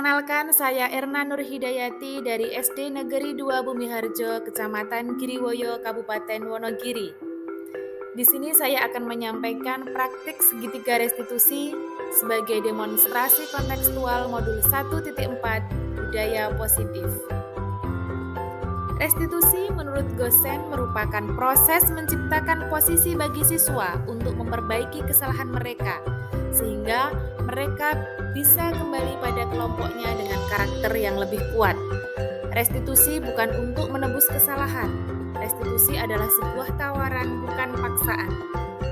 Perkenalkan, saya Erna Nurhidayati dari SD Negeri 2 Bumiharjo, Kecamatan Giriwoyo, Kabupaten Wonogiri. Di sini saya akan menyampaikan praktik segitiga restitusi sebagai demonstrasi kontekstual modul 1.4 budaya positif. Restitusi menurut Gosen merupakan proses menciptakan posisi bagi siswa untuk memperbaiki kesalahan mereka, sehingga mereka bisa kembali pada kelompoknya dengan karakter yang lebih kuat. Restitusi bukan untuk menebus kesalahan. Restitusi adalah sebuah tawaran, bukan paksaan.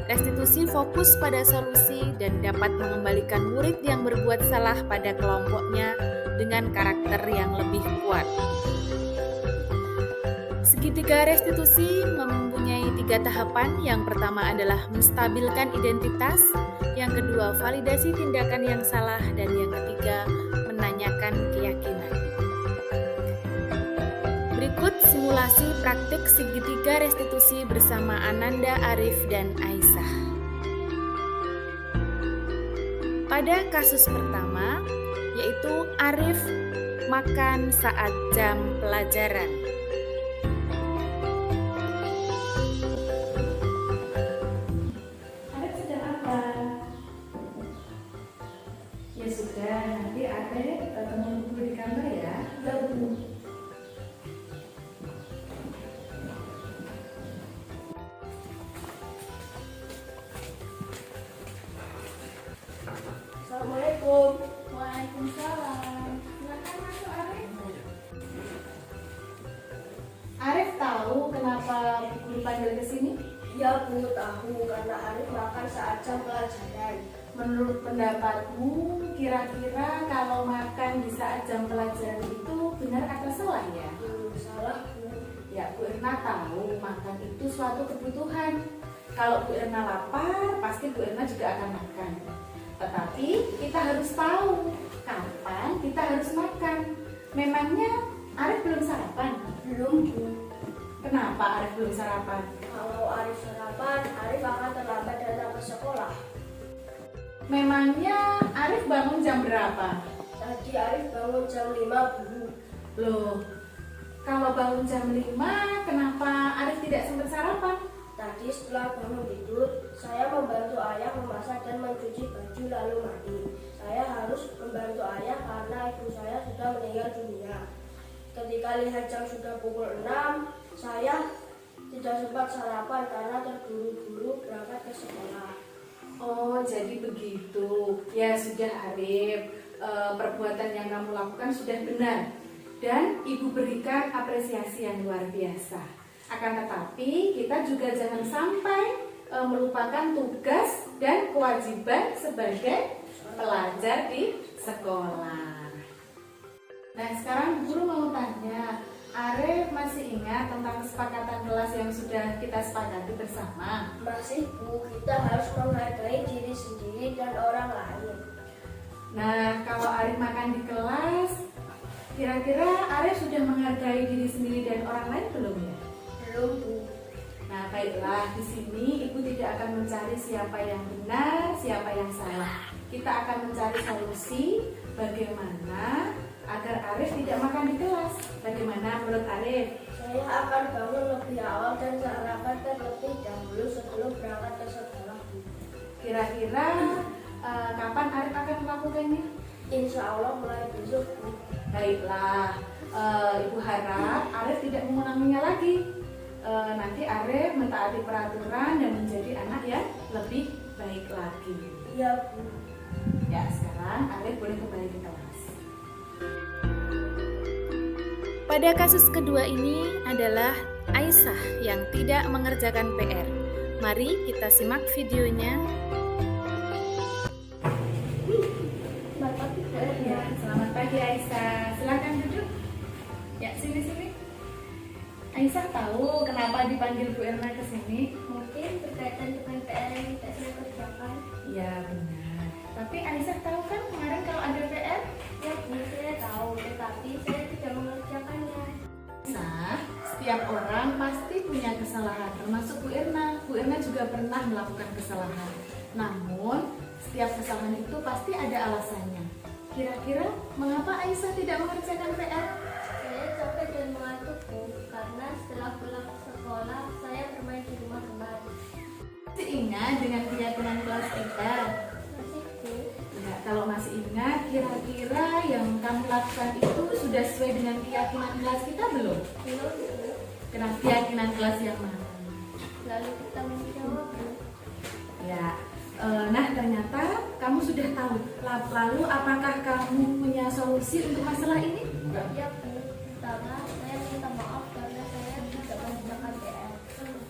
Restitusi fokus pada solusi dan dapat mengembalikan murid yang berbuat salah pada kelompoknya dengan karakter yang lebih kuat. Segitiga restitusi mempunyai 3 tahapan. Yang pertama adalah menstabilkan identitas, yang kedua validasi tindakan yang salah, dan yang ketiga menanyakan keyakinan. Berikut simulasi praktik segitiga restitusi bersama Ananda, Arif, dan Aisyah. Pada kasus pertama, yaitu Arif makan saat jam pelajaran. Ya sudah, nanti Ade ketemu Bu di kamar ya. Ya, Bu. Assalamualaikum. Waalaikumsalam. Silakan masuk, Arif. Arif tahu kenapa Bu dipanggil ke sini? Ya, Bu, tahu karena Arif makan saat jam pelajaran. Menurut pendapatmu, kira-kira kalau makan di saat jam pelajaran itu benar atau salah ya? Salah, Bu. Ya, Bu Erna tahu makan itu suatu kebutuhan. Kalau Bu Erna lapar, pasti Bu Erna juga akan makan. Tetapi kita harus tahu kapan kita harus makan. Memangnya Arif belum sarapan? Belum, Bu. Kenapa Arif belum sarapan? Kalau Arif sarapan, Arif akan terlambat datang ke sekolah. Memangnya Arif bangun jam berapa? Tadi Arif bangun jam 5, Bu. Loh, kalau bangun jam 5, kenapa Arif tidak sempat sarapan? Tadi setelah bangun tidur, saya membantu ayah memasak dan mencuci baju lalu mandi. Saya harus membantu ayah karena ibu saya sudah meninggal dunia. Ketika lihat jam sudah pukul 6, saya tidak sempat sarapan karena terburu-buru berangkat ke sekolah. Oh, jadi begitu. Ya sudah Arif, perbuatan yang kamu lakukan sudah benar. Dan ibu berikan apresiasi yang luar biasa. Akan tetapi kita juga jangan sampai melupakan tugas dan kewajiban sebagai pelajar di sekolah. Nah sekarang guru mau tanya, Arif masih ingat tentang kesepakatan kelas yang sudah kita sepakati bersama? Masih, Bu, kita harus menghargai diri sendiri dan orang lain. Nah kalau Arif makan di kelas, kira-kira Arif sudah menghargai diri sendiri dan orang lain belum ya? Belum, Bu. Nah baiklah, di sini ibu tidak akan mencari siapa yang benar, siapa yang salah. Kita akan mencari solusi bagaimana agar Arif tidak makan di kelas. Bagaimana menurut Arif? Saya akan bangun lebih awal dan sarapan terlebih dahulu sebelum berangkat ke sekolah, Bu. Kira-kira kapan Arif akan melakukannya? Insya Allah mulai besok, Bu. Baiklah, ibu harap Arif tidak mengulanginya lagi. Nanti Arif mentaati peraturan dan menjadi anak yang lebih baik lagi. Iya, Bu. Ya, sekarang Arif boleh kembali ke kelas. Pada kasus kedua ini adalah Aisyah yang tidak mengerjakan PR. Mari kita simak videonya. Ya, selamat pagi Aisyah. Silakan duduk. Ya, sini. Aisyah tahu kenapa dipanggil Bu Erna ke sini? Mungkin berkaitan dengan PR yang tidak saya kerjakan. Ya, benar. Tapi Aisyah tahu kan kemarin kalau ada PR? Ya, Bu, saya tahu, tetapi saya tidak mengerjakannya. Aisyah, setiap orang pasti punya kesalahan, termasuk Bu Erna. Bu Erna juga pernah melakukan kesalahan. Namun, setiap kesalahan itu pasti ada alasannya. Kira-kira mengapa Aisyah tidak mengerjakan PR? Saya capek dan mengantuk, Bu, karena setelah pulang sekolah saya bermain di rumah teman. Masih ingat dengan keyakinan kelas kita? Masih, Bu. Ya, kalau masih ingat, kira-kira yang kamu lakukan itu sudah sesuai dengan keyakinan kelas kita belum? Belum, Bu. Kenapa keyakinan kelas yang mana? Lalu kita menjawab, Bu. Ya, nah ternyata kamu sudah tahu. Lalu apakah kamu punya solusi untuk masalah ini? Ya, Bu. Pertama, saya minta maaf karena saya tidak mengerjakan PR.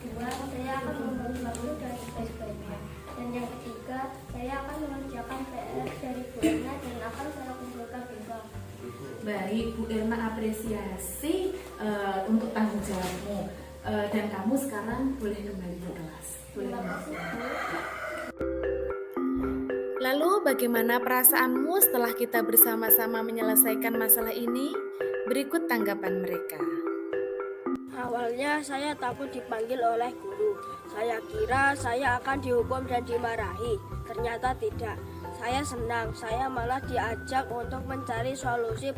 Kedua, saya akan membantu dan sebaik-baiknya. Dan yang ketiga, saya akan mengerjakan PR dari Bu Erna dan akan saya kumpulkan besok. Baik, Bu Irma apresiasi untuk tanggung jawabmu. Dan kamu sekarang boleh kembali ke kelas. Boleh Terima kembali. kasih, Bu. Lalu bagaimana perasaanmu setelah kita bersama-sama menyelesaikan masalah ini? Berikut tanggapan mereka. Awalnya saya takut dipanggil oleh guru. Saya kira saya akan dihukum dan dimarahi. Ternyata tidak. Saya senang, saya malah diajak untuk mencari solusi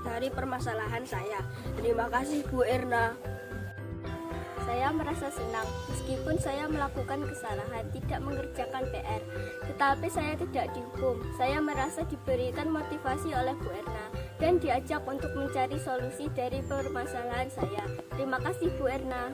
dari permasalahan saya. Terima kasih Bu Erna. Saya merasa senang meskipun saya melakukan kesalahan, tidak mengerjakan PR. Tetapi saya tidak dihukum. Saya merasa diberikan motivasi oleh Bu Erna dan diajak untuk mencari solusi dari permasalahan saya. Terima kasih Bu Erna.